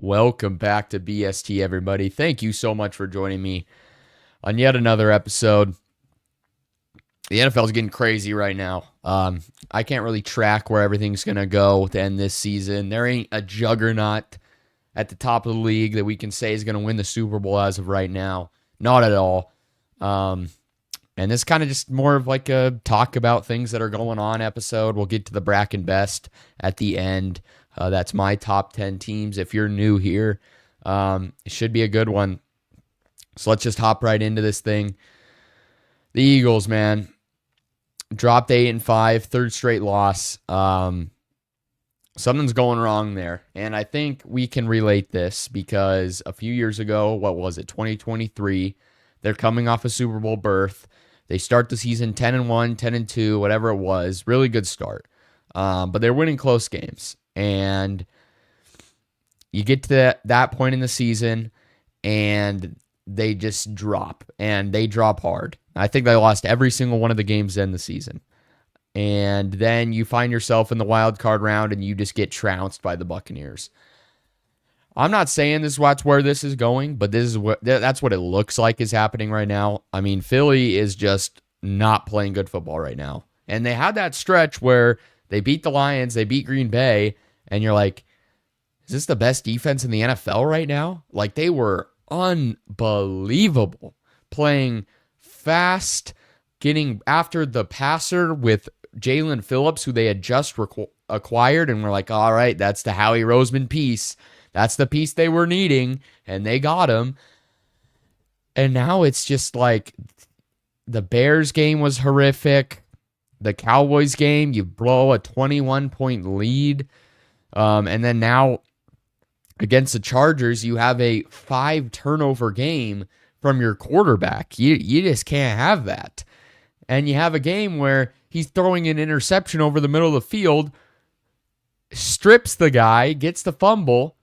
Welcome back to BST, everybody. Thank you so much for joining me on yet another episode. The NFL is getting crazy right now. I can't really track where everything's going to go to end this season. There ain't a juggernaut at the top of the league that we can say is going to win the Super Bowl as of right now. Not at all. And this kind of just more of like a talk about things that are going on episode. We'll get to the BRACKEN best at the end. That's my top 10 teams. If you're new here, it should be a good one. So let's just hop right into this thing. The Eagles, man, dropped 8-5, third straight loss. Something's going wrong there. And I think we can relate this because a few years ago, 2023, they're coming off a Super Bowl berth. They start the season 10-1, 10-2, whatever it was. Really good start. But they're winning close games. And you get to that point in the season, and they just drop. And they drop hard. I think they lost every single one of the games in the season. And then you find yourself in the wild card round, and you just get trounced by the Buccaneers. I'm not saying that's where this is going, but that's what it looks like is happening right now. I mean, Philly is just not playing good football right now. And they had that stretch where they beat the Lions, they beat Green Bay, and you're like, is this the best defense in the NFL right now? Like, they were unbelievable, playing fast, getting after the passer with Jalen Phillips, who they had just acquired, and we're like, all right, that's the Howie Roseman piece. That's the piece they were needing, and they got him. And now it's just like the Bears game was horrific. The Cowboys game, you blow a 21-point lead. And then now against the Chargers, you have a 5-turnover game from your quarterback. You just can't have that. And you have a game where he's throwing an interception over the middle of the field, strips the guy, gets the fumble,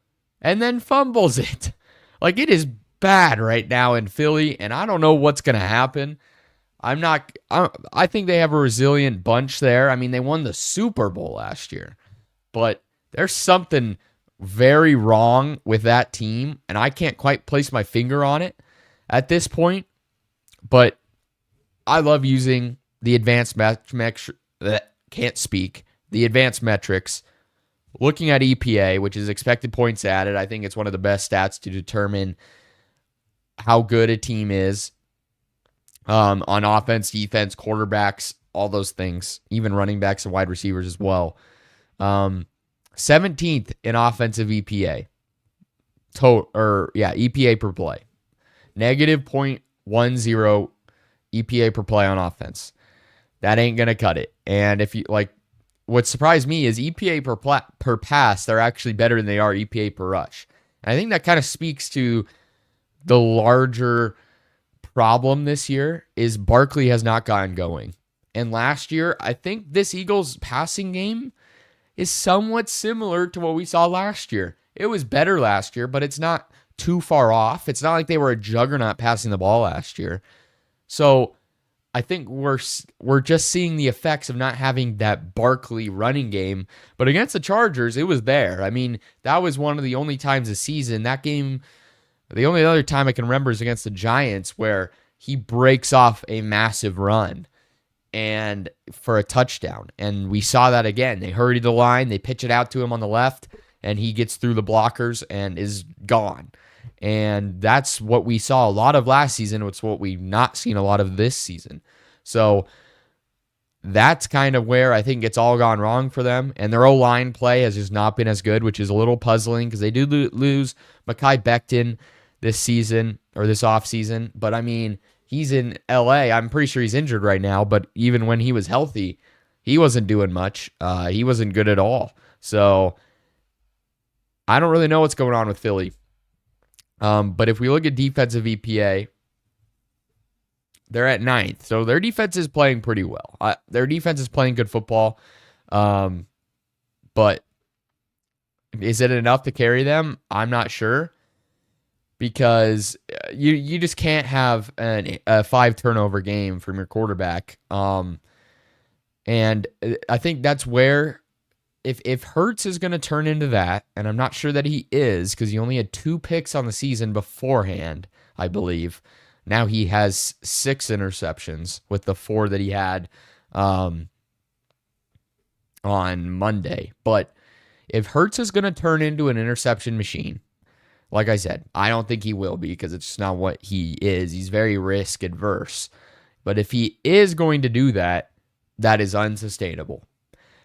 and then fumbles it. Like, it is bad right now in Philly, and I don't know what's going to happen. I think they have a resilient bunch there. I mean, they won the Super Bowl last year, but there's something very wrong with that team, and I can't quite place my finger on it at this point, but I love using the advanced metrics, looking at EPA, which is expected points added. I think it's one of the best stats to determine how good a team is on offense, defense, quarterbacks, all those things, even running backs and wide receivers as well. 17th in offensive EPA. EPA per play. Negative -0.10 EPA per play on offense. That ain't going to cut it. And if you like, what surprised me is EPA per pass, they're actually better than they are EPA per rush. And I think that kind of speaks to the larger problem this year is Barkley has not gotten going. And last year, I think this Eagles passing game is somewhat similar to what we saw last year. It was better last year, but it's not too far off. It's not like they were a juggernaut passing the ball last year. So I think we're just seeing the effects of not having that Barkley running game. But against the Chargers, it was there. I mean, that was one of the only times this season. That game, the only other time I can remember is against the Giants, where he breaks off a massive run and for a touchdown. And we saw that again. They hurry the line, they pitch it out to him on the left, and he gets through the blockers and is gone. And that's what we saw a lot of last season. It's what we've not seen a lot of this season. So that's kind of where I think it's all gone wrong for them. And their O-line play has just not been as good, which is a little puzzling because they do lose Mekhi Becton this season or this offseason. But I mean, he's in LA. I'm pretty sure he's injured right now. But even when he was healthy, he wasn't doing much. He wasn't good at all. So I don't really know what's going on with Philly. But if we look at defensive EPA, they're at 9th. So their defense is playing pretty well. Their defense is playing good football. But is it enough to carry them? I'm not sure. Because you just can't have a 5-turnover game from your quarterback. And I think that's where if Hurts is going to turn into that, and I'm not sure that he is because he only had 2 picks on the season beforehand, I believe. Now he has 6 interceptions with the 4 that he had on Monday. But if Hurts is going to turn into an interception machine, like I said, I don't think he will be because it's just not what he is. He's very risk adverse. But if he is going to do that, that is unsustainable.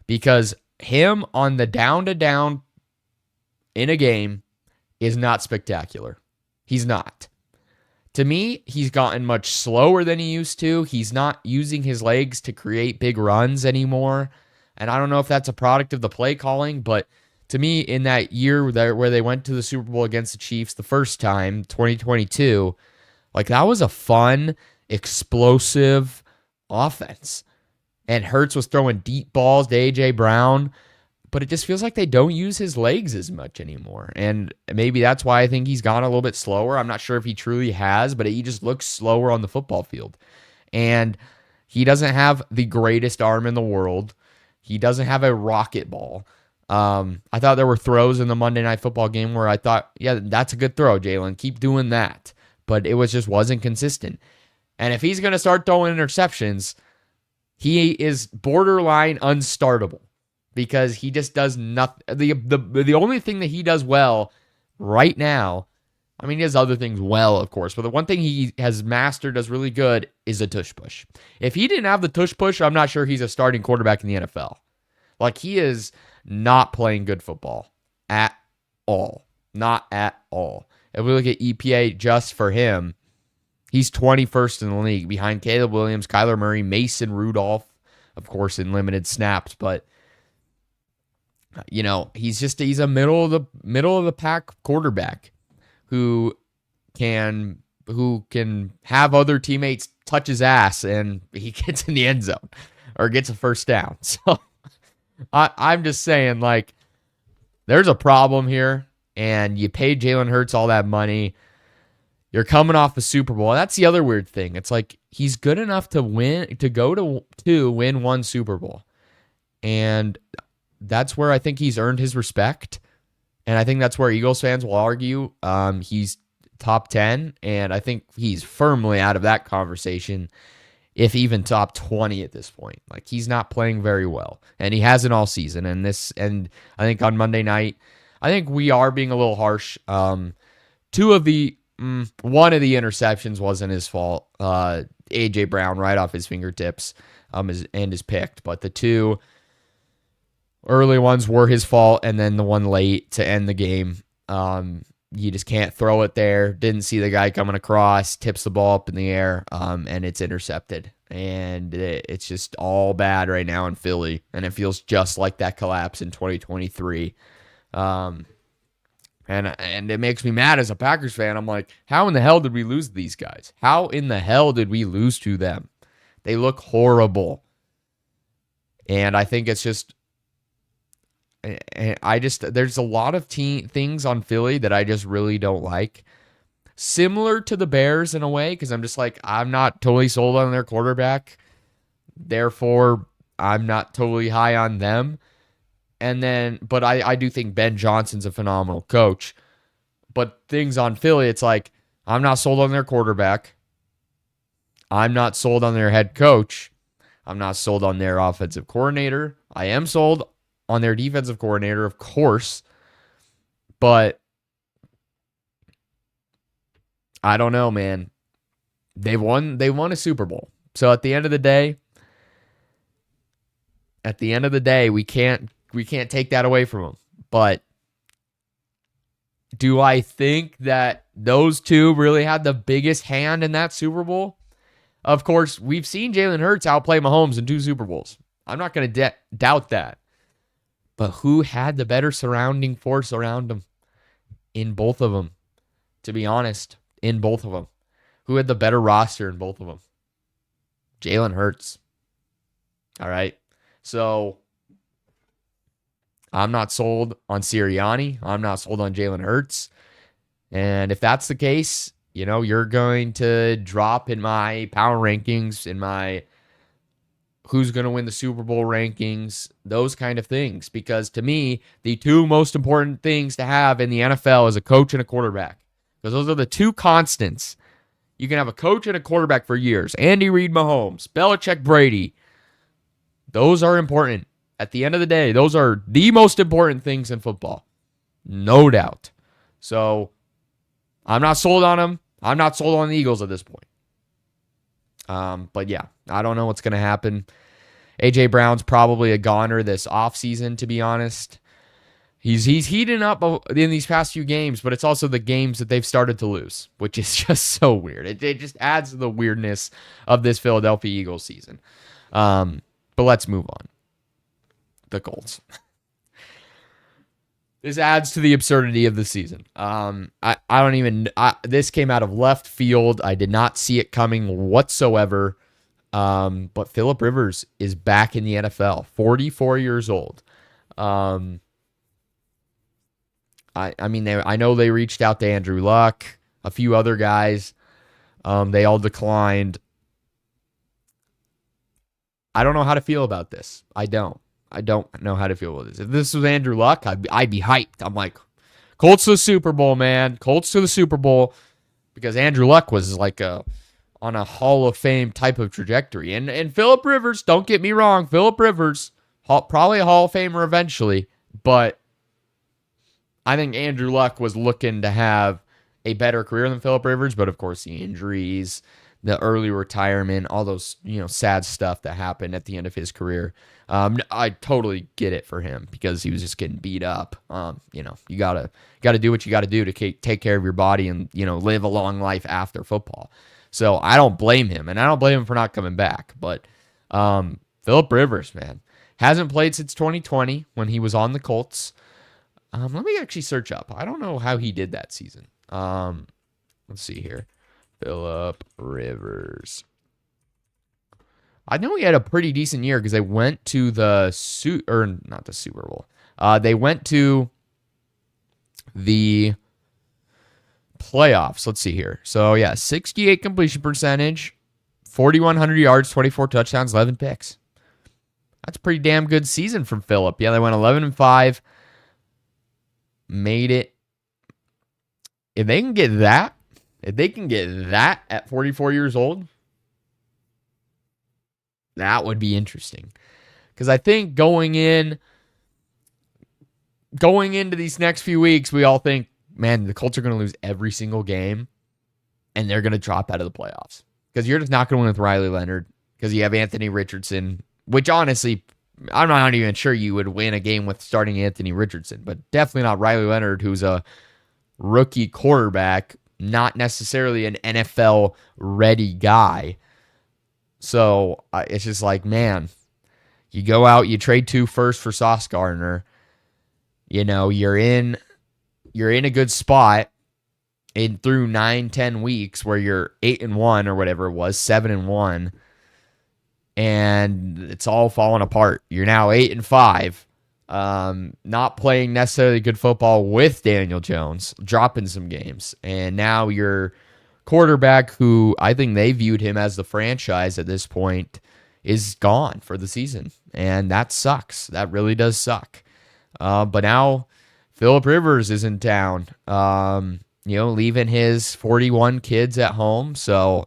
Because him on the down to down in a game is not spectacular. He's not. To me, he's gotten much slower than he used to. He's not using his legs to create big runs anymore. And I don't know if that's a product of the play calling, but to me, in that year where they went to the Super Bowl against the Chiefs the first time, 2022, like that was a fun, explosive offense. And Hurts was throwing deep balls to A.J. Brown, but it just feels like they don't use his legs as much anymore. And maybe that's why I think he's gone a little bit slower. I'm not sure if he truly has, but he just looks slower on the football field. And he doesn't have the greatest arm in the world. He doesn't have a rocket ball. I thought there were throws in the Monday Night Football game where I thought, yeah, that's a good throw, Jalen. Keep doing that. But it just wasn't consistent. And if he's going to start throwing interceptions, he is borderline unstartable because he just does nothing. The only thing that he does well right now, I mean, he does other things well, of course, but the one thing he has mastered as really good is a tush push. If he didn't have the tush push, I'm not sure he's a starting quarterback in the NFL. Like, he is not playing good football at all. Not at all. If we look at EPA just for him, he's 21st in the league behind Caleb Williams, Kyler Murray, Mason Rudolph, of course, in limited snaps. But, you know, he's a middle of the pack quarterback who can have other teammates touch his ass and he gets in the end zone or gets a first down. So I'm just saying, like, there's a problem here, and you paid Jalen Hurts all that money. You're coming off the Super Bowl. That's the other weird thing. It's like he's good enough to win one Super Bowl. And that's where I think he's earned his respect. And I think that's where Eagles fans will argue he's top 10. And I think he's firmly out of that conversation, if even top 20 at this point. Like, he's not playing very well. And he hasn't all season. And I think on Monday night, I think we are being a little harsh. One of the interceptions wasn't his fault. A.J. Brown right off his fingertips is picked. But the 2 early ones were his fault, and then the one late to end the game. You just can't throw it there. Didn't see the guy coming across, tips the ball up in the air, and it's intercepted. And it's just all bad right now in Philly, and it feels just like that collapse in 2023. And it makes me mad as a Packers fan. I'm like, how in the hell did we lose to these guys? How in the hell did we lose to them? They look horrible. And I think it's just, there's a lot of things on Philly that I just really don't like. Similar to the Bears in a way, because I'm just like, I'm not totally sold on their quarterback. Therefore, I'm not totally high on them. But I do think Ben Johnson's a phenomenal coach. But things on Philly, it's like, I'm not sold on their quarterback. I'm not sold on their head coach. I'm not sold on their offensive coordinator. I am sold on their defensive coordinator, of course. But I don't know, man. They won a Super Bowl. So at the end of the day, we can't take that away from them. But do I think that those 2 really had the biggest hand in that Super Bowl? Of course, we've seen Jalen Hurts outplay Mahomes in 2 Super Bowls. I'm not going to doubt that. But who had the better surrounding force around him in both of them? To be honest, in both of them. Who had the better roster in both of them? Jalen Hurts. All right. So I'm not sold on Sirianni. I'm not sold on Jalen Hurts. And if that's the case, you know, you're going to drop in my power rankings, in my who's going to win the Super Bowl rankings, those kind of things. Because to me, the two most important things to have in the NFL is a coach and a quarterback. Because those are the two constants. You can have a coach and a quarterback for years. Andy Reid, Mahomes, Belichick, Brady. Those are important. At the end of the day, those are the most important things in football. No doubt. So, I'm not sold on them. I'm not sold on the Eagles at this point. But yeah, I don't know what's going to happen. A.J. Brown's probably a goner this offseason, to be honest. He's heating up in these past few games, but it's also the games that they've started to lose, which is just so weird. It just adds to the weirdness of this Philadelphia Eagles season. But let's move on. The Colts. This adds to the absurdity of the season. This came out of left field. I did not see it coming whatsoever. But Phillip Rivers is back in the NFL, 44 years old. I know they reached out to Andrew Luck, a few other guys. They all declined. I don't know how to feel about this. I don't know how to feel about this. If this was Andrew Luck, I'd be hyped. I'm like, Colts to the Super Bowl, man. Colts to the Super Bowl. Because Andrew Luck was like on a Hall of Fame type of trajectory. And Phillip Rivers, don't get me wrong, Phillip Rivers, probably a Hall of Famer eventually. But I think Andrew Luck was looking to have a better career than Phillip Rivers. But of course, the injuries, the early retirement, all those sad stuff that happened at the end of his career. I totally get it for him because he was just getting beat up. You gotta do what you gotta do to take care of your body and live a long life after football. So I don't blame him, and I don't blame him for not coming back. But Phillip Rivers, man, hasn't played since 2020 when he was on the Colts. Let me actually search up. I don't know how he did that season. Let's see here. Phillip Rivers. I know he had a pretty decent year because they went to not the Super Bowl. They went to the playoffs. Let's see here. So yeah, 68 completion percentage, 4,100 yards, 24 touchdowns, 11 picks. That's a pretty damn good season from Phillip. Yeah, they went 11-5. Made it. If they can get that at 44 years old, that would be interesting. Because I think going into these next few weeks, we all think, man, the Colts are going to lose every single game, and they're going to drop out of the playoffs. Because you're just not going to win with Riley Leonard, because you have Anthony Richardson, which honestly, I'm not even sure you would win a game with starting Anthony Richardson, but definitely not Riley Leonard, who's a rookie quarterback, not necessarily an NFL-ready guy. So it's just like, man, you go out, you trade 2 firsts for Sauce Gardner. You're in a good spot through 9-10 weeks where you're 8-1 or whatever it was, 7-1, and it's all falling apart. You're now 8-5, not playing necessarily good football with Daniel Jones, dropping some games, and now your quarterback, who I think they viewed him as the franchise at this point, is gone for the season, and that sucks. That really does suck. But now Phillip Rivers is in town, leaving his 41 kids at home. So,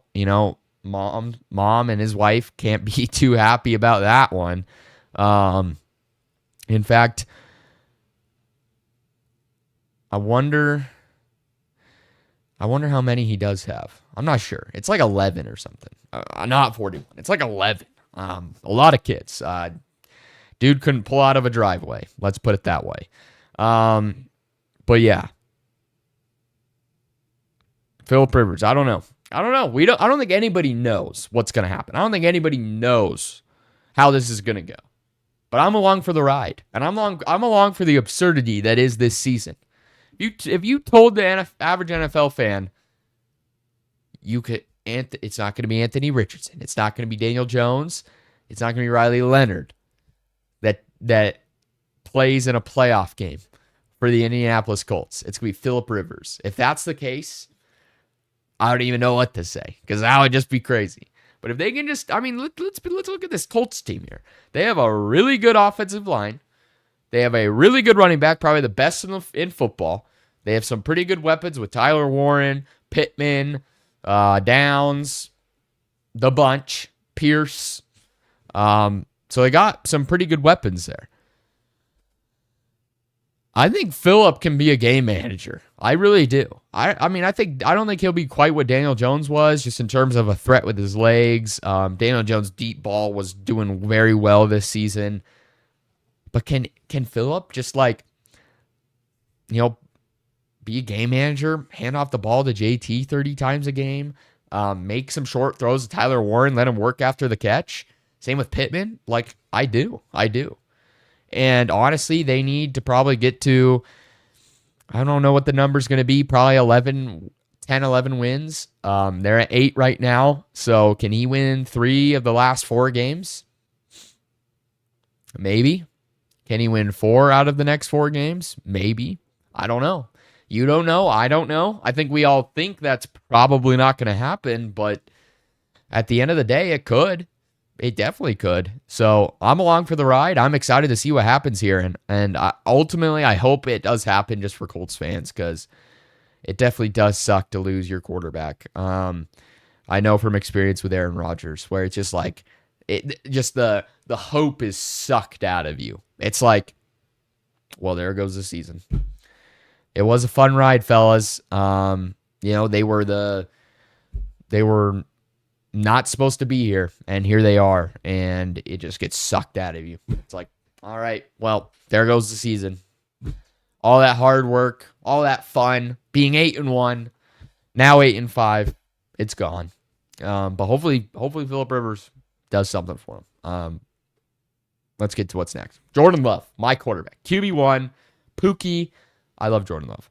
mom and his wife can't be too happy about that one. In fact, I wonder how many he does have. I'm not sure. It's like 11 or something. Not 41. It's like 11. A lot of kids. Dude couldn't pull out of a driveway. Let's put it that way. But yeah. Phillip Rivers, I don't know. I don't think anybody knows what's going to happen. I don't think anybody knows how this is going to go. But I'm along for the ride. And I'm along for the absurdity that is this season. If you told the average NFL fan, it's not going to be Anthony Richardson, it's not going to be Daniel Jones, it's not going to be Riley Leonard that plays in a playoff game for the Indianapolis Colts. It's going to be Phillip Rivers. If that's the case, I don't even know what to say because that would just be crazy. But if they can just, I mean, let's look at this Colts team here. They have a really good offensive line. They have a really good running back, probably the best in football. They have some pretty good weapons with Tyler Warren, Pittman, Downs, the bunch, Pierce. So they got some pretty good weapons there. I think Phillip can be a game manager. I really do. I don't think he'll be quite what Daniel Jones was, just in terms of a threat with his legs. Daniel Jones' deep ball was doing very well this season. But can Phillip just be a game manager, hand off the ball to JT 30 times a game, make some short throws to Tyler Warren, let him work after the catch? Same with Pittman. I do. And honestly, they need to probably get to, I don't know what the number's going to be, probably 11 wins. They're at 8 right now. So can he win 3 of the last 4 games? Maybe. Can he win 4 out of the next 4 games? Maybe. I don't know. You don't know. I don't know. I think we all think that's probably not going to happen, but at the end of the day, it could. It definitely could. So I'm along for the ride. I'm excited to see what happens here. And ultimately, I hope it does happen just for Colts fans, because it definitely does suck to lose your quarterback. I know from experience with Aaron Rodgers, where it's just the hope is sucked out of you. It's like, well, there goes the season. It was a fun ride, fellas. They were not supposed to be here, and here they are, and it just gets sucked out of you. It's like, all right, well, there goes the season. All that hard work, all that fun, being 8-1, now 8-5, it's gone. But hopefully Phillip Rivers does something for him. Let's get to what's next. Jordan Love, my quarterback. QB1, Pookie. I love Jordan Love.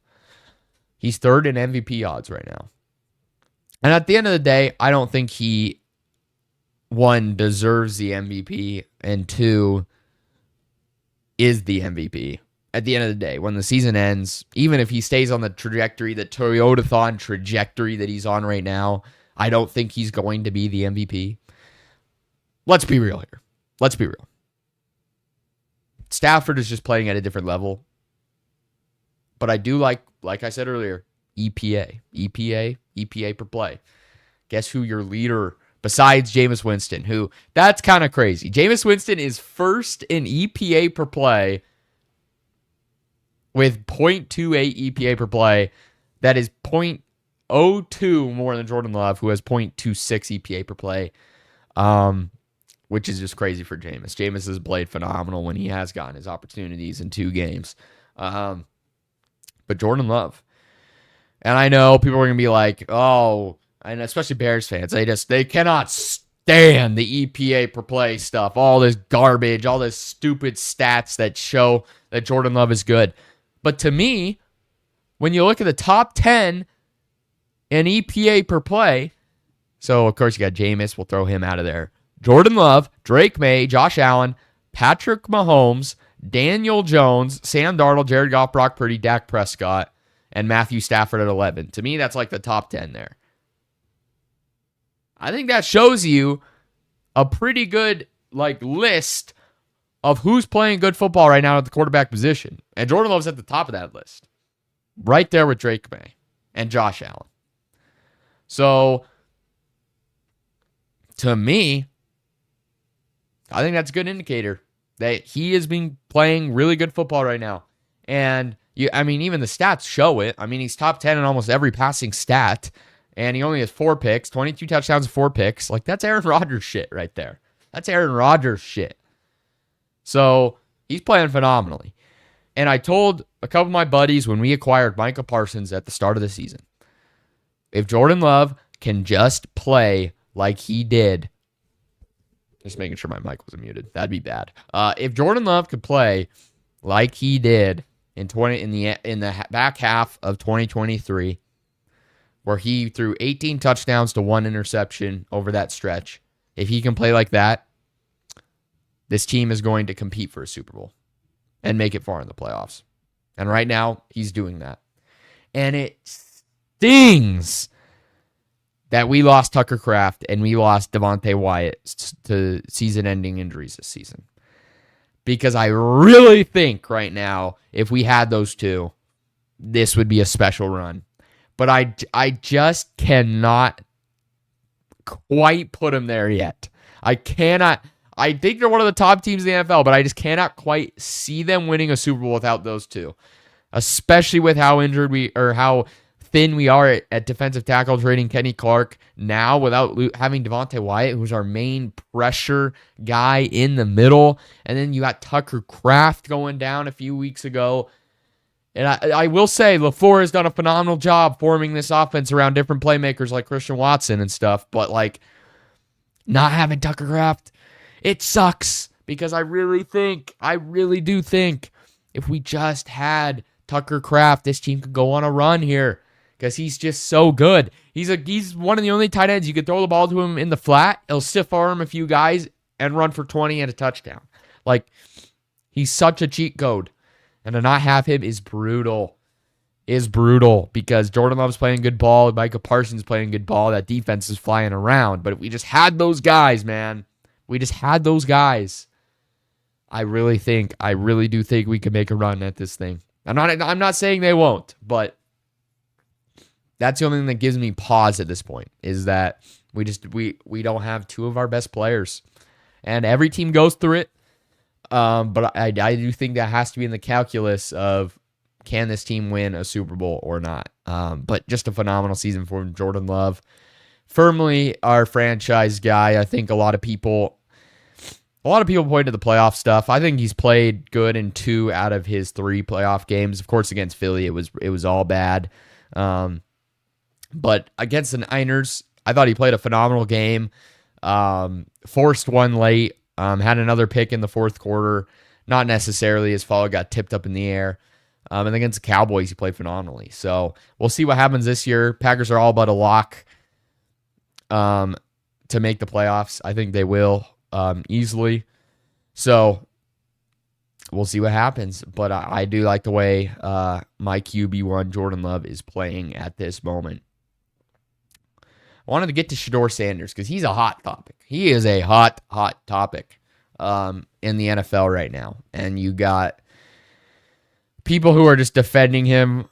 He's 3rd in MVP odds right now. And at the end of the day, I don't think he, 1, deserves the MVP, and 2, is the MVP. At the end of the day, when the season ends, even if he stays on the trajectory, the Toyotathon trajectory that he's on right now, I don't think he's going to be the MVP. Let's be real here. Let's be real. Stafford is just playing at a different level. But I do like I said earlier, EPA per play. Guess who your leader, besides Jameis Winston, that's kind of crazy. Jameis Winston is 1st in EPA per play with 0.28 EPA per play. That is 0.02 more than Jordan Love, who has 0.26 EPA per play, which is just crazy for Jameis. Jameis has played phenomenal when he has gotten his opportunities in 2 games. But Jordan Love, and I know people are going to be like, oh, and especially Bears fans, they cannot stand the EPA per play stuff, all this garbage, all this stupid stats that show that Jordan Love is good. But to me, when you look at the top 10 in EPA per play, so of course you got Jameis, we'll throw him out of there. Jordan Love, Drake May, Josh Allen, Patrick Mahomes, Daniel Jones, Sam Darnold, Jared Goff, Brock Purdy, Dak Prescott, and Matthew Stafford at 11. To me, that's like the top 10 there. I think that shows you a pretty good list of who's playing good football right now at the quarterback position. And Jordan Love's at the top of that list. Right there with Drake May and Josh Allen. So, to me, I think that's a good indicator that he has been playing really good football right now. And, even the stats show it. He's top 10 in almost every passing stat. And he only has 4 picks, 22 touchdowns and 4 picks. That's Aaron Rodgers shit right there. That's Aaron Rodgers shit. So, he's playing phenomenally. And I told a couple of my buddies when we acquired Micah Parsons at the start of the season, if Jordan Love can just play like he did, just making sure my mic wasn't muted, that'd be bad. If Jordan Love could play like he did in the back half of 2023, where he threw 18 touchdowns to 1 interception over that stretch, if he can play like that, this team is going to compete for a Super Bowl and make it far in the playoffs. And right now, he's doing that. And it stings that we lost Tucker Kraft and we lost Devontae Wyatt to season-ending injuries this season. Because I really think right now, if we had those two, this would be a special run. But I just cannot quite put them there yet. I cannot. I think they're one of the top teams in the NFL, but I just cannot quite see them winning a Super Bowl without those two. Especially with how how thin we are at defensive tackle, trading Kenny Clark now without having Devontae Wyatt, who's our main pressure guy in the middle. And then you got Tucker Kraft going down a few weeks ago. And I will say, LaFleur has done a phenomenal job forming this offense around different playmakers like Christian Watson and stuff. But, like, not having Tucker Kraft, it sucks. Because I really do think, if we just had Tucker Kraft, this team could go on a run here. Because he's just so good. He's one of the only tight ends. You could throw the ball to him in the flat. He'll stiff arm a few guys and run for 20 and a touchdown. Like, he's such a cheat code. And to not have him is brutal. Because Jordan Love's playing good ball. Micah Parsons playing good ball. That defense is flying around. But if we just had those guys, man. I really do think we could make a run at this thing. I'm not saying they won't, but that's the only thing that gives me pause at this point, is that we don't have two of our best players. And every team goes through it. But I do think that has to be in the calculus of, can this team win a Super Bowl or not? But just a phenomenal season for Jordan Love. Firmly our franchise guy. I think a lot of people point to the playoff stuff. I think he's played good in 2 out of his 3 playoff games. Of course, against Philly, it was all bad. But against the Niners, I thought he played a phenomenal game. Forced one late. Had another pick in the fourth quarter. Not necessarily his fault. Got tipped up in the air. And against the Cowboys, he played phenomenally. So we'll see what happens this year. Packers are all but a lock to make the playoffs. I think they will easily. So we'll see what happens. But I do like the way my QB1, Jordan Love, is playing at this moment. I wanted to get to Shedeur Sanders because he's a hot topic. He is a hot topic in the NFL right now. And you got people who are just defending him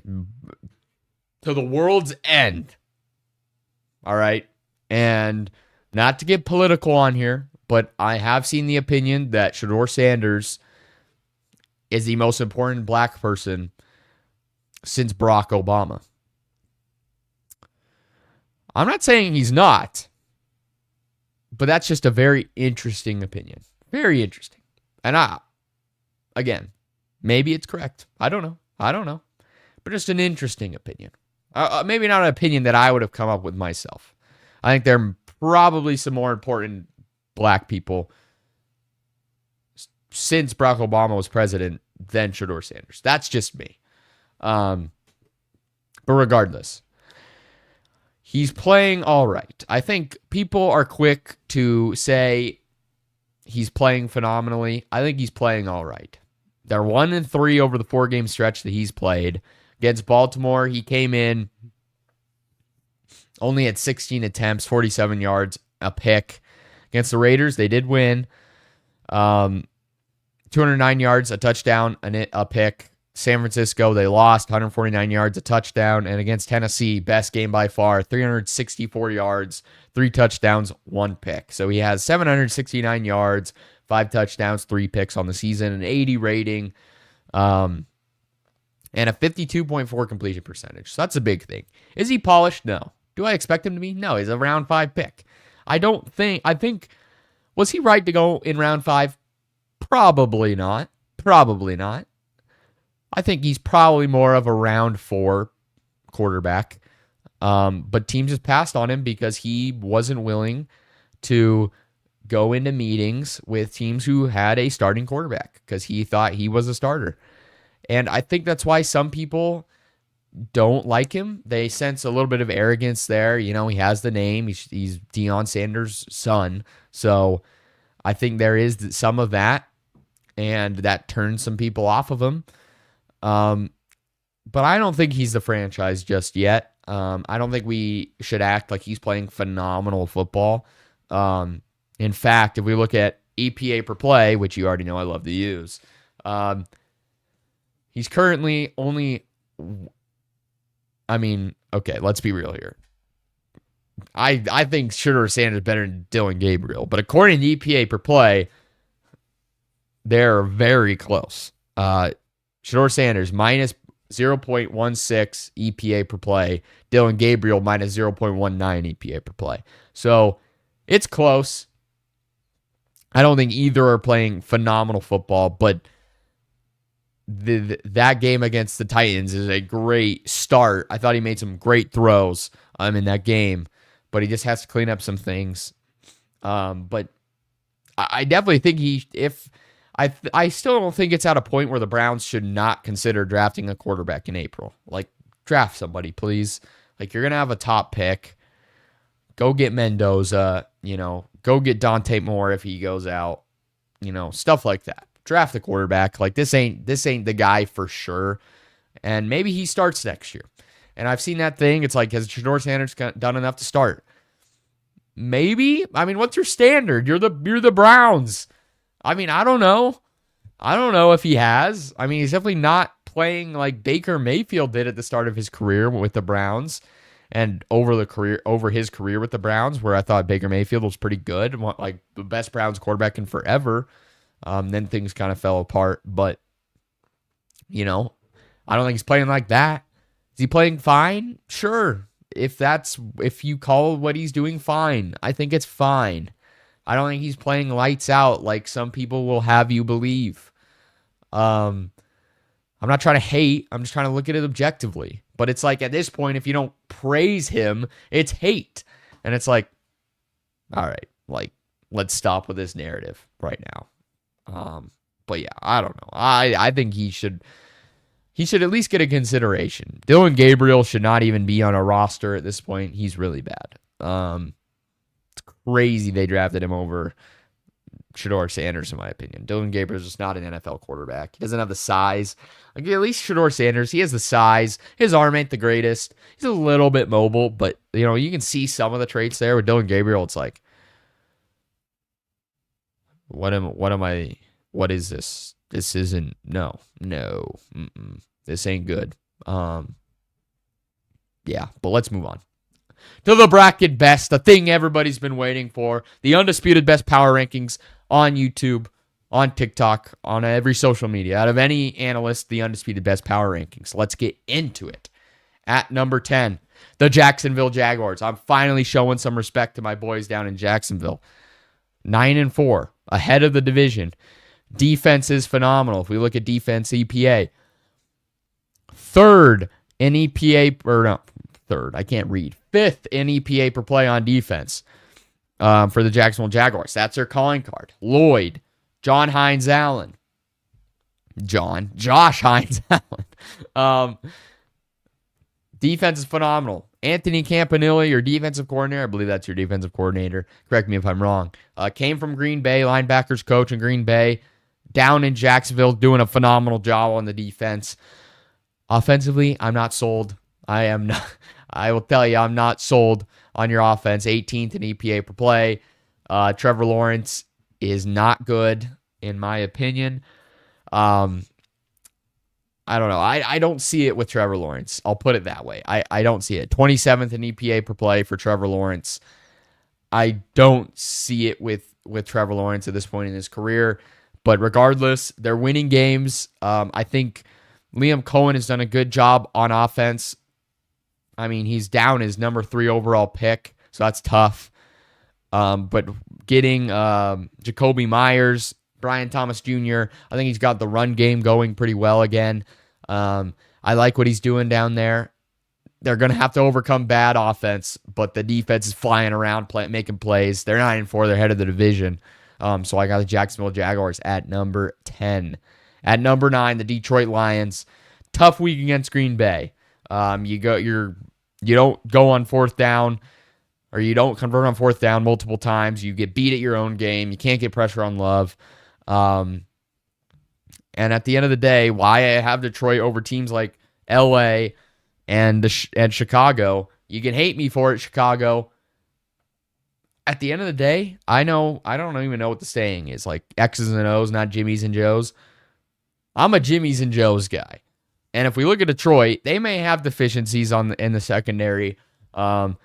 to the world's end. All right? And not to get political on here, but I have seen the opinion that Shedeur Sanders is the most important black person since Barack Obama. I'm not saying he's not, but that's just a very interesting opinion. Very interesting. And again, maybe it's correct. I don't know. But just an interesting opinion. Maybe not an opinion that I would have come up with myself. I think there are probably some more important black people since Barack Obama was president than Shedeur Sanders. That's just me. But regardless, he's playing all right. I think people are quick to say he's playing phenomenally. I think he's playing all right. They're 1-3 over the 4-game stretch that he's played. Against Baltimore, he came in only at 16 attempts, 47 yards, a pick. Against the Raiders, they did win. 209 yards, a touchdown, a pick. San Francisco, they lost 149 yards, a touchdown. And against Tennessee, best game by far, 364 yards, 3 touchdowns, 1 pick. So he has 769 yards, 5 touchdowns, 3 picks on the season, an 80 rating, and a 52.4 completion percentage. So that's a big thing. Is he polished? No. Do I expect him to be? No, he's a round 5 pick. I think, was he right to go in round 5? Probably not. I think he's probably more of a round 4 quarterback. But teams just passed on him because he wasn't willing to go into meetings with teams who had a starting quarterback because he thought he was a starter. And I think that's why some people don't like him. They sense a little bit of arrogance there. You know, he has the name. He's Deion Sanders' son. So I think there is some of that, and that turns some people off of him. But I don't think he's the franchise just yet. I don't think we should act like he's playing phenomenal football. In fact, if we look at EPA per play, which you already know I love to use, he's currently only. I mean, okay, let's be real here. I think Shedeur Sanders is better than Dylan Gabriel, but according to EPA per play, they're very close. Shedeur Sanders minus 0.16 EPA per play. Dylan Gabriel minus 0.19 EPA per play. So it's close. I don't think either are playing phenomenal football, but that game against the Titans is a great start. I thought he made some great throws in that game, but he just has to clean up some things. But I definitely think I still don't think it's at a point where the Browns should not consider drafting a quarterback in April. Like, draft somebody, please. Like, you're going to have a top pick. Go get Mendoza, go get Dante Moore if he goes out, stuff like that. Draft the quarterback. Like, this ain't the guy for sure. And maybe he starts next year. And I've seen that thing. It's like, has Shedeur Sanders done enough to start? Maybe. I mean, what's your standard? You're the Browns. I mean, I don't know. I don't know if he has. I mean, he's definitely not playing like Baker Mayfield did at the start of his career with the Browns and over his career with the Browns, where I thought Baker Mayfield was pretty good, like the best Browns quarterback in forever. Then things kind of fell apart, but I don't think he's playing like that. Is he playing fine? Sure. If you call what he's doing fine, I think it's fine. I don't think he's playing lights out like some people will have you believe. I'm not trying to hate. I'm just trying to look at it objectively. But it's like, at this point, if you don't praise him, it's hate. And it's like, all right, like, let's stop with this narrative right now. But yeah, I don't know. I think he should at least get a consideration. Dylan Gabriel should not even be on a roster at this point. He's really bad. It's crazy they drafted him over Shedeur Sanders, in my opinion. Dylan Gabriel is just not an NFL quarterback. He doesn't have the size. Like, at least Shedeur Sanders, he has the size. His arm ain't the greatest. He's a little bit mobile, but you can see some of the traits there. With Dylan Gabriel, it's like, what is this? This isn't, no. This ain't good. Yeah, but let's move on to the bracket best, the thing everybody's been waiting for, the undisputed best power rankings on YouTube, on TikTok, on every social media. Out of any analyst, the undisputed best power rankings. Let's get into it. At number 10, the Jacksonville Jaguars. I'm finally showing some respect to my boys down in Jacksonville. 9-4, ahead of the division. Defense is phenomenal. If we look at defense EPA, third in EPA, or no, third, I can't read. Fifth in EPA per play on defense for the Jacksonville Jaguars. That's their calling card. Lloyd, Josh Hines Allen. Defense is phenomenal. Anthony Campanile, your defensive coordinator, I believe that's your defensive coordinator. Correct me if I'm wrong. Came from Green Bay, linebackers coach in Green Bay. Down in Jacksonville, doing a phenomenal job on the defense. Offensively, I'm not sold. I will tell you, I'm not sold on your offense. 18th in EPA per play. Trevor Lawrence is not good, in my opinion. I don't know. I don't see it with Trevor Lawrence. I'll put it that way. I don't see it. 27th in EPA per play for Trevor Lawrence. I don't see it with Trevor Lawrence at this point in his career. But regardless, they're winning games. I think Liam Cohen has done a good job on offense. I mean, he's down his number 3 overall pick, so that's tough. But getting Jacoby Myers, Brian Thomas Jr., I think he's got the run game going pretty well again. I like what he's doing down there. They're going to have to overcome bad offense, but the defense is flying around, making plays. They're 9-4. They're head of the division. So I got the Jacksonville Jaguars at number 10. At number 9, the Detroit Lions. Tough week against Green Bay. You don't go on fourth down, or you don't convert on fourth down multiple times. You get beat at your own game. You can't get pressure on Love. And at the end of the day, why I have Detroit over teams like LA And Chicago, you can hate me for it, Chicago. At the end of the day, I don't even know what the saying is. Like X's and O's, not Jimmy's and Joe's. I'm a Jimmy's and Joe's guy. And if we look at Detroit, they may have deficiencies in the secondary, but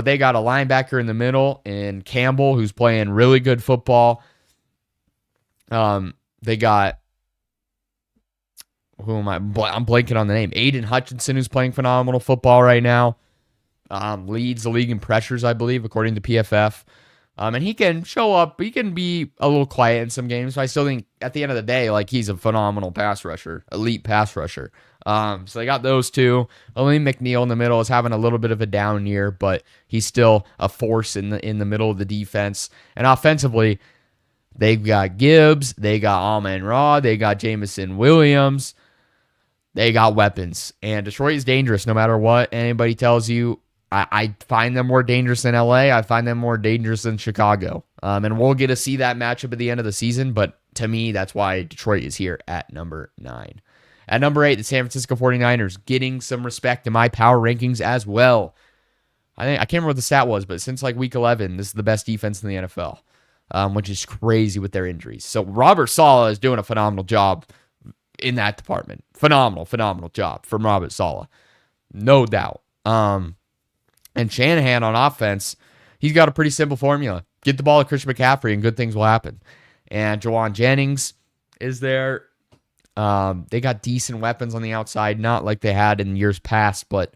they got a linebacker in the middle in Campbell who's playing really good football. They got I'm blanking on the name. Aiden Hutchinson who's playing phenomenal football right now. Leads the league in pressures, I believe, according to PFF. And he can show up. He can be a little quiet in some games. But I still think at the end of the day, like he's a phenomenal pass rusher, elite pass rusher. So they got those two. Only McNeil in the middle is having a little bit of a down year, but he's still a force in the middle of the defense. And offensively, they've got Gibbs, they got Amon-Ra, they got Jamison Williams. They got weapons. And Detroit is dangerous no matter what anybody tells you. I find them more dangerous than LA. I find them more dangerous than Chicago. And we'll get to see that matchup at the end of the season. But to me, that's why Detroit is here at number 9. At number 8, the San Francisco 49ers getting some respect in my power rankings as well. I can't remember what the stat was, but since like week 11, this is the best defense in the NFL, which is crazy with their injuries. So Robert Saleh is doing a phenomenal job in that department. Phenomenal job from Robert Saleh. No doubt. And Shanahan on offense, he's got a pretty simple formula. Get the ball to Christian McCaffrey and good things will happen. And Jawan Jennings is there. They got decent weapons on the outside, not like they had in years past, but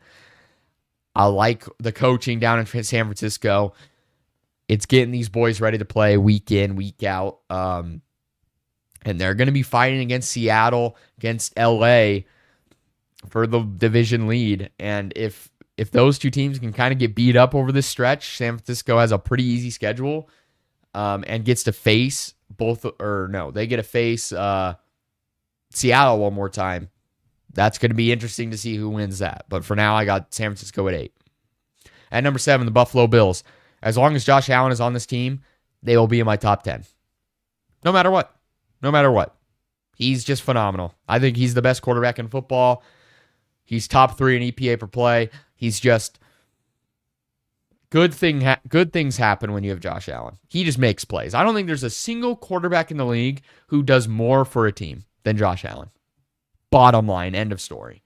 I like the coaching down in San Francisco. It's getting these boys ready to play week in, week out. And they're going to be fighting against Seattle, against LA for the division lead. And if those two teams can kind of get beat up over this stretch, San Francisco has a pretty easy schedule and gets to face they get to face Seattle one more time. That's going to be interesting to see who wins that. But for now, I got San Francisco at 8. At number 7, the Buffalo Bills. As long as Josh Allen is on this team, they will be in my top 10. No matter what. He's just phenomenal. I think he's the best quarterback in football. He's top 3 in EPA per play. He's just good things happen when you have Josh Allen. He just makes plays. I don't think there's a single quarterback in the league who does more for a team than Josh Allen. Bottom line, end of story.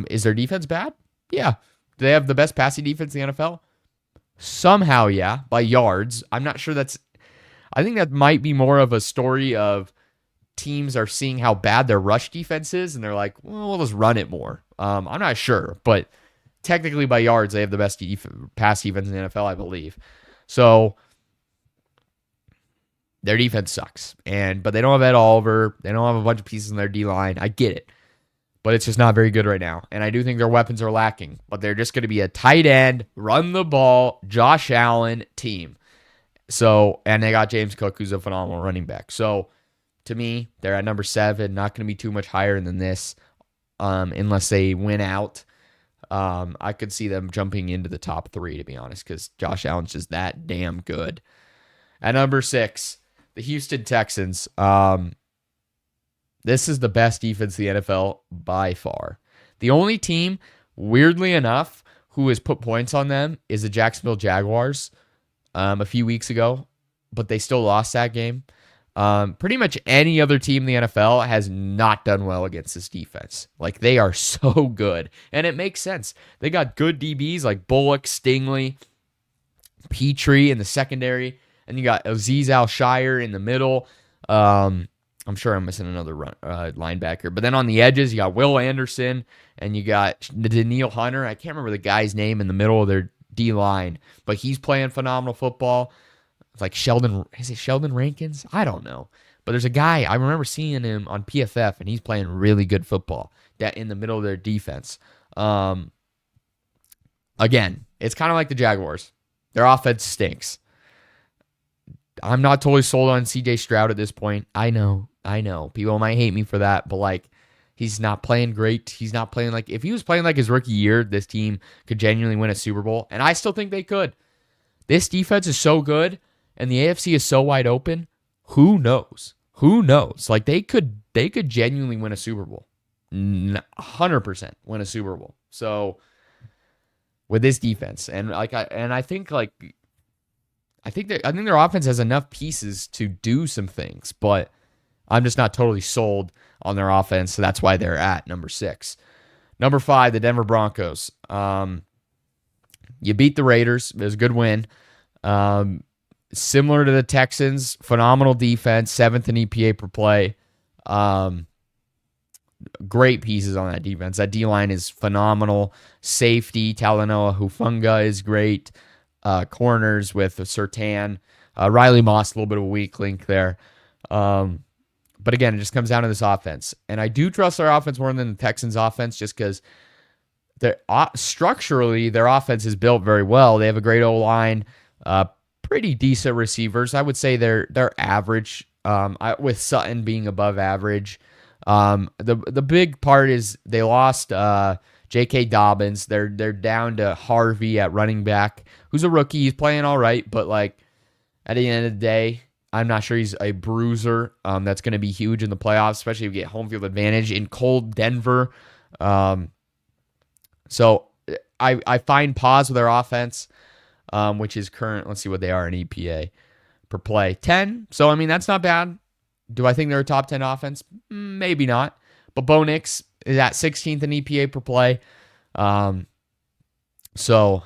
Is their defense bad? Yeah. Do they have the best passing defense in the NFL? Somehow, yeah, by yards. I'm not sure I think that might be more of a story of teams are seeing how bad their rush defense is, and they're like, well, we'll just run it more. I'm not sure, but technically by yards, they have the best pass defense in the NFL, I believe. So their defense sucks. But they don't have Ed Oliver. They don't have a bunch of pieces in their D-line. I get it. But it's just not very good right now. And I do think their weapons are lacking. But they're just going to be a tight end, run the ball, Josh Allen team. And they got James Cook, who's a phenomenal running back. So to me, they're at number 7. Not going to be too much higher than this unless they win out. I could see them jumping into the top 3, to be honest, because Josh Allen's just that damn good. At number 6, the Houston Texans. This is the best defense in the NFL by far. The only team, weirdly enough, who has put points on them is the Jacksonville Jaguars a few weeks ago, but they still lost that game. Pretty much any other team in the NFL has not done well against this defense. Like, they are so good. And it makes sense. They got good DBs like Bullock, Stingley, Petrie in the secondary. And you got Azeez Al-Shire in the middle. I'm sure I'm missing another linebacker. But then on the edges, you got Will Anderson. And you got Danielle Hunter. I can't remember the guy's name in the middle of their D-line. But he's playing phenomenal football. It's like is it Sheldon Rankins? I don't know. But there's a guy, I remember seeing him on PFF, and he's playing really good football that in the middle of their defense. Again, it's kind of like the Jaguars. Their offense stinks. I'm not totally sold on CJ Stroud at this point. I know. People might hate me for that, but like, he's not playing great. He's not playing like, if he was playing like his rookie year, this team could genuinely win a Super Bowl. And I still think they could. This defense is so good. And the AFC is so wide open, who knows? Like, they could genuinely win a Super Bowl. 100% win a Super Bowl. So with this defense, and I think their offense has enough pieces to do some things, but I'm just not totally sold on their offense, so that's why they're at number 6. Number 5, the Denver Broncos. You beat the Raiders. It was a good win. Similar to the Texans, phenomenal defense, 7th in EPA per play. Great pieces on that defense. That D-line is phenomenal. Safety, Talanoa Hufanga is great. Corners with Surtain. Riley Moss, a little bit of a weak link there. But again, it just comes down to this offense. And I do trust their offense more than the Texans' offense just because structurally, their offense is built very well. They have a great O-line, pretty decent receivers. I would say they're average, with Sutton being above average. The big part is they lost J.K. Dobbins. They're down to Harvey at running back, who's a rookie. He's playing all right, but like at the end of the day, I'm not sure he's a bruiser. That's going to be huge in the playoffs, especially if you get home field advantage in cold Denver. So I find pause with their offense, which is current. Let's see what they are in EPA per play. 10. So, I mean, that's not bad. Do I think they're a top 10 offense? Maybe not. But Bo Nix is at 16th in EPA per play. So,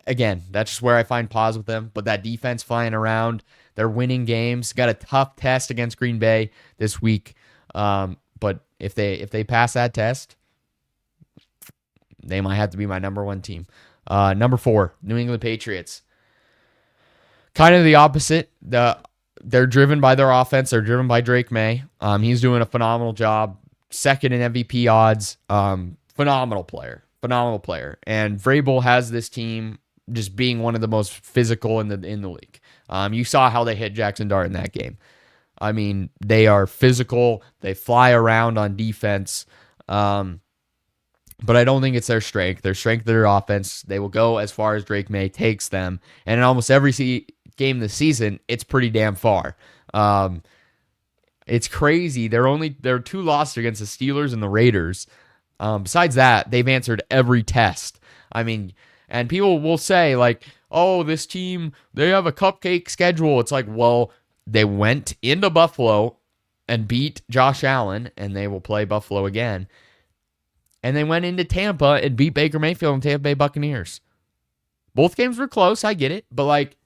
again, that's just where I find pause with them. But that defense flying around, they're winning games. Got a tough test against Green Bay this week. But if they pass that test, they might have to be my number 1 team. Number 4, New England Patriots. Kind of the opposite. They're driven by their offense. They're driven by Drake May. He's doing a phenomenal job. 2nd in MVP odds. Phenomenal player. And Vrabel has this team just being one of the most physical in the league. You saw how they hit Jackson Dart in that game. I mean, they are physical. They fly around on defense. But I don't think it's their strength. Their strength, their offense. They will go as far as Drake May takes them. And in almost every game this season, it's pretty damn far. It's crazy. They're 2 losses against the Steelers and the Raiders. Besides that, they've answered every test. I mean, and people will say like, oh, this team, they have a cupcake schedule. It's like, well, they went into Buffalo and beat Josh Allen, and they will play Buffalo again. And they went into Tampa and beat Baker Mayfield and Tampa Bay Buccaneers. Both games were close, I get it. But, like,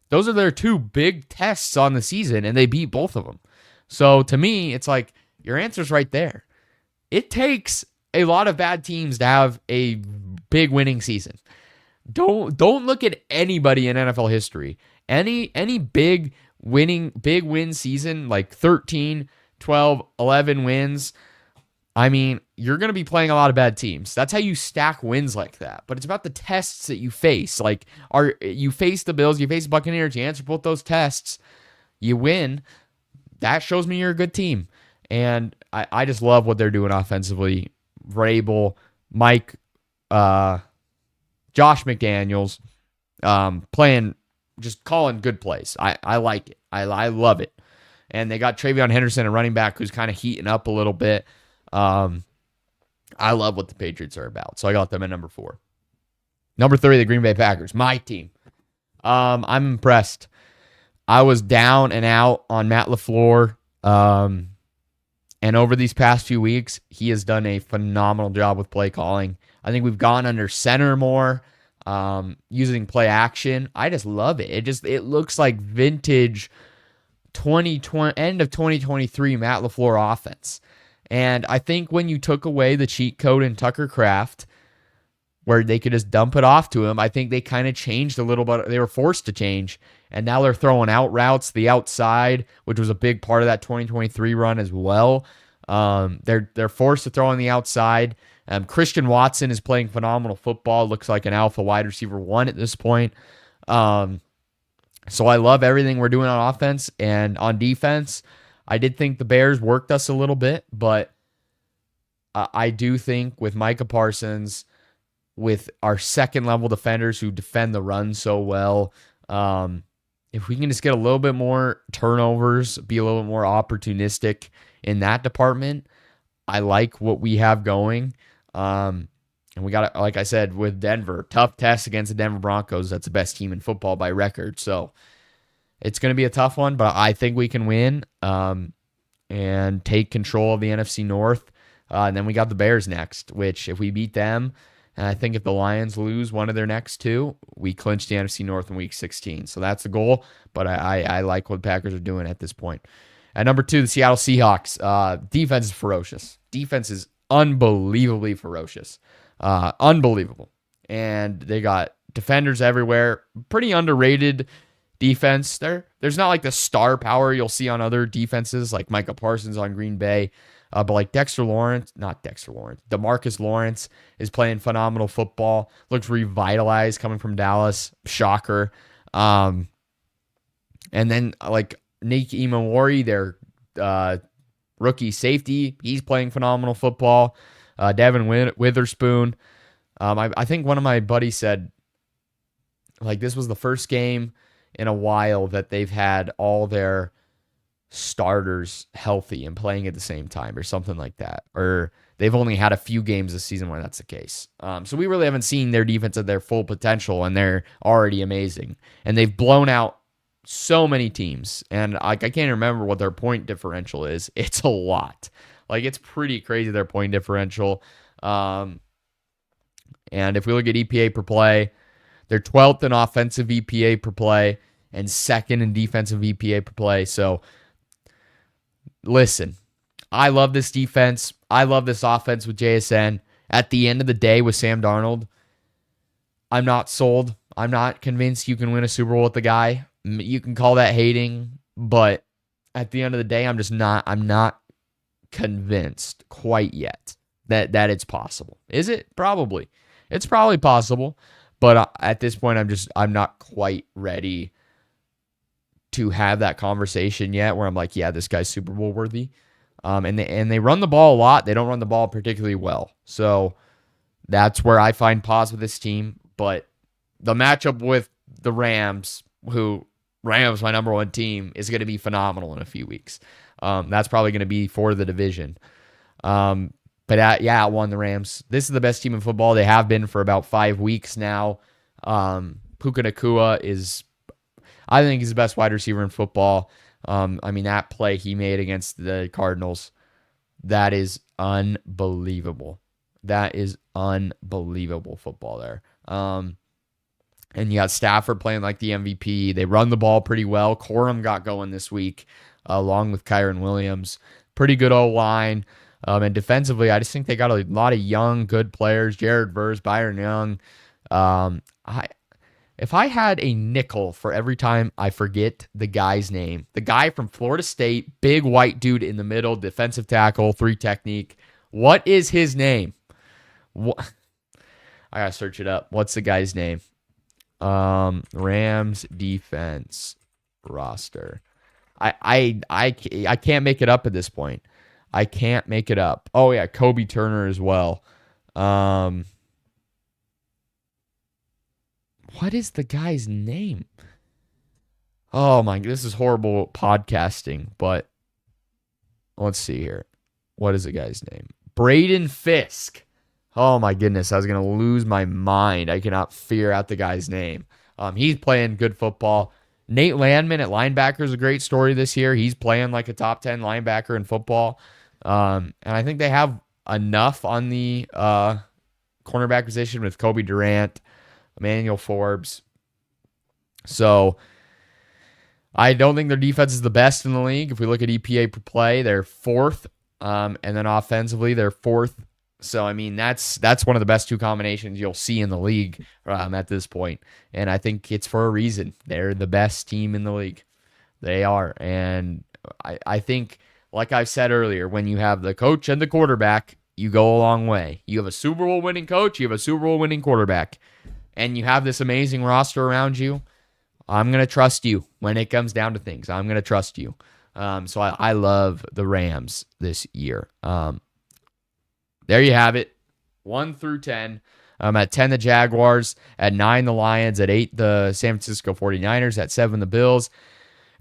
those are their 2 big tests on the season, and they beat both of them. So, to me, it's like, your answer's right there. It takes a lot of bad teams to have a big winning season. Don't look at anybody in NFL history. Any big win season, like 13, 12, 11 wins, I mean, you're going to be playing a lot of bad teams. That's how you stack wins like that. But it's about the tests that you face. Like, you face the Bills, you face the Buccaneers, you answer both those tests, you win. That shows me you're a good team. And I just love what they're doing offensively. Vrabel, Mike, Josh McDaniels, just calling good plays. I like it. I love it. And they got Travion Henderson, a running back who's kind of heating up a little bit. I love what the Patriots are about. So I got them at number 4. Number 3, the Green Bay Packers, my team. I'm impressed. I was down and out on Matt LaFleur. And over these past few weeks, he has done a phenomenal job with play calling. I think we've gone under center more, using play action. I just love it. It looks like vintage 2020, end of 2023 Matt LaFleur offense. And I think when you took away the cheat code in Tucker Kraft, where they could just dump it off to him, I think they kind of changed a little bit. They were forced to change. And now they're throwing out routes, the outside, which was a big part of that 2023 run as well. They're forced to throw on the outside. Christian Watson is playing phenomenal football. Looks like an alpha wide receiver 1 at this point. So I love everything we're doing on offense and on defense. I did think the Bears worked us a little bit, but I do think with Micah Parsons, with our second-level defenders who defend the run so well, if we can just get a little bit more turnovers, be a little bit more opportunistic in that department, I like what we have going. And we got, like I said, with Denver, tough test against the Denver Broncos. That's the best team in football by record. So it's going to be a tough one, but I think we can win and take control of the NFC North. And then we got the Bears next, which if we beat them, and I think if the Lions lose one of their next two, we clinch the NFC North in Week 16. So that's the goal, but I like what the Packers are doing at this point. At number 2, the Seattle Seahawks. Defense is ferocious. Defense is unbelievably ferocious. Unbelievable. And they got defenders everywhere. Pretty underrated defense. There's not like the star power you'll see on other defenses, like Micah Parsons on Green Bay. But like DeMarcus Lawrence is playing phenomenal football. Looks revitalized coming from Dallas. Shocker. And then like Nick Imawari, their rookie safety, he's playing phenomenal football. Devin Witherspoon. I think one of my buddies said, like, this was the first game in a while that they've had all their starters healthy and playing at the same time or something like that. Or they've only had a few games this season where that's the case. So we really haven't seen their defense at their full potential, and they're already amazing. And they've blown out so many teams. And I can't remember what their point differential is. It's a lot. Like, it's pretty crazy, their point differential. And if we look at EPA per play, they're 12th in offensive EPA per play and 2nd in defensive EPA per play. So, listen, I love this defense. I love this offense with JSN. At the end of the day with Sam Darnold, I'm not sold. I'm not convinced you can win a Super Bowl with the guy. You can call that hating, but at the end of the day, I'm not convinced quite yet that it's possible. Is it? Probably. It's probably possible, but at this point, I'm not quite ready to have that conversation yet where I'm like, yeah, this guy's Super Bowl worthy. And they run the ball a lot. They don't run the ball particularly well. So that's where I find pause with this team. But the matchup with the Rams, who Rams, my number one team, is going to be phenomenal in a few weeks. That's probably going to be for the division. I won the Rams. This is the best team in football. They have been for about 5 weeks now. Puka Nacua is, I think, he's the best wide receiver in football. That play he made against the Cardinals, that is unbelievable. That is unbelievable football there. And you got Stafford playing like the MVP. They run the ball pretty well. Corum got going this week, along with Kyron Williams. Pretty good O-line. And defensively, I just think they got a lot of young, good players. Jared Verse, Byron Young. If I had a nickel for every time I forget the guy's name, the guy from Florida State, big white dude in the middle, defensive tackle, 3 technique. What is his name? I gotta search it up. What's the guy's name? Rams defense roster. I can't make it up at this point. I can't make it up. Oh yeah, Kobe Turner as well. What is the guy's name? Oh my, this is horrible podcasting, but let's see here. What is the guy's name? Braden Fisk. Oh my goodness, I was going to lose my mind. I cannot figure out the guy's name. He's playing good football. Nate Landman at linebacker is a great story this year. He's playing like a top 10 linebacker in football. And I think they have enough on the cornerback position with Kobe Durant, Emmanuel Forbes. So I don't think their defense is the best in the league. If we look at EPA per play, they're 4th. And then offensively, they're 4th. So, that's one of the best 2 combinations you'll see in the league at this point. And I think it's for a reason. They're the best team in the league. They are. And I think, like I said earlier, when you have the coach and the quarterback, you go a long way. You have a Super Bowl winning coach, you have a Super Bowl winning quarterback, and you have this amazing roster around you. I'm going to trust you when it comes down to things. I'm going to trust you. So I love the Rams this year. There you have it. 1 through 10. At 10, the Jaguars. At 9, the Lions. At 8, the San Francisco 49ers. At 7, the Bills.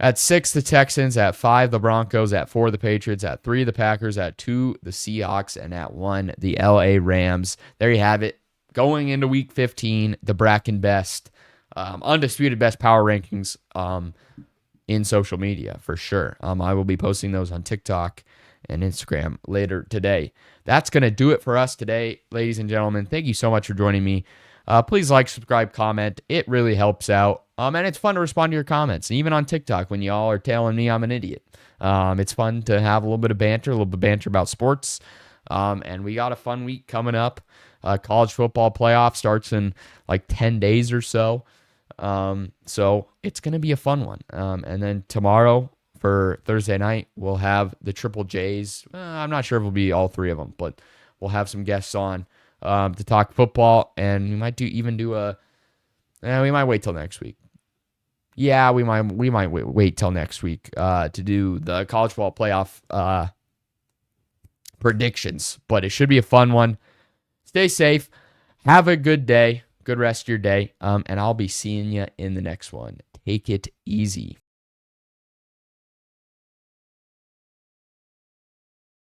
At 6, the Texans. At 5, the Broncos. At 4, the Patriots. At 3, the Packers. At 2, the Seahawks. And at 1, the LA Rams. There you have it. Going into Week 15, the Bracken best, undisputed best power rankings in social media for sure. I will be posting those on TikTok and Instagram later today. That's going to do it for us today, ladies and gentlemen. Thank you so much for joining me. Please like, subscribe, comment. It really helps out. And it's fun to respond to your comments. And even on TikTok when y'all are telling me I'm an idiot. It's fun to have a little bit of banter, about sports. And we got a fun week coming up. College football playoff starts in like 10 days or so. So it's going to be a fun one. And then tomorrow for Thursday night, we'll have the Triple J's. I'm not sure if it'll be all three of them, but we'll have some guests on to talk football, and we might we might wait till next week. Yeah, we might wait till next week to do the college football playoff predictions, but it should be a fun one. Stay safe. Have a good day. Good rest of your day. And I'll be seeing you in the next one. Take it easy.